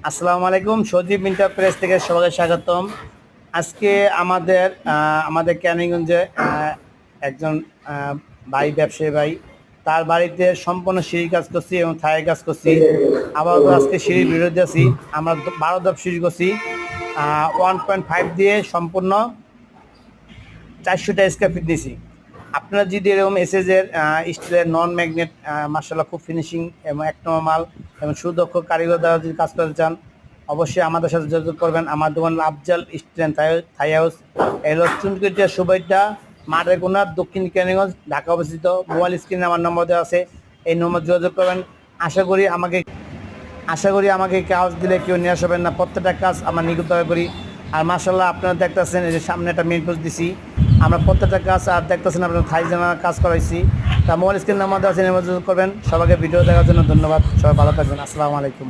আসসালামু আলাইকুম। সজীব এন্টারপ্রাইজ থেকে সবাইকে স্বাগতম। আজকে আমাদের ক্যানিগঞ্জে একজন ভাই, ব্যবসায়ী ভাই, তার বাড়িতে সম্পূর্ণ সিঁড়ি কাজ করছি এবং থায়ের কাজ করছি। আপাতত আজকে সিঁড়ির বিরুদ্ধে আছি। আমরা 12 ধাপ সিঁড়ি করছি, 1.5 দিয়ে সম্পূর্ণ 400টা স্কোয়ার ফিট দিয়েছি। আপনারা যদি এরকম এসএজের স্টিলের নন ম্যাগনেট মার্শাল্লাহ খুব ফিনিশিং এবং এক নম্বর মাল এবং সুদক্ষ কারিগর দ্বারা যদি কাজ করতে চান, অবশ্যই আমাদের সাথে যোগাযোগ করবেন। আমার দোকান Afzal steel and Thai house, এলো চুনকুটিয়া সুবাইটা মাঠের কোনার দক্ষিণ কেরানীগঞ্জ, ঢাকা অবস্থিত। মোবাইল স্ক্রিনে আমার নম্বর দেওয়া আছে, এই নম্বর যোগাযোগ করবেন। আশা করি আমাকে কাজ দিলে কেউ নিয়ে আসবেন না। প্রত্যেকটা কাজ আমরা নিখুঁতভাবে করি। আর মার্শাল্লাহ আপনারা দেখতেছেন এই যে সামনে একটা মেন পোস্ট দিছি, আমরা প্রত্যেকটা কাজ আর দেখতেছেন আপনার থাই জানা কাজ করাইছি। তা মোবাইল স্ক্রিন নাম্বার দেওয়া আছে, যোগাযোগ করবেন। সবাইকে ভিডিও দেখার জন্য ধন্যবাদ। সবাই ভালো থাকবেন। আসসালামু আলাইকুম।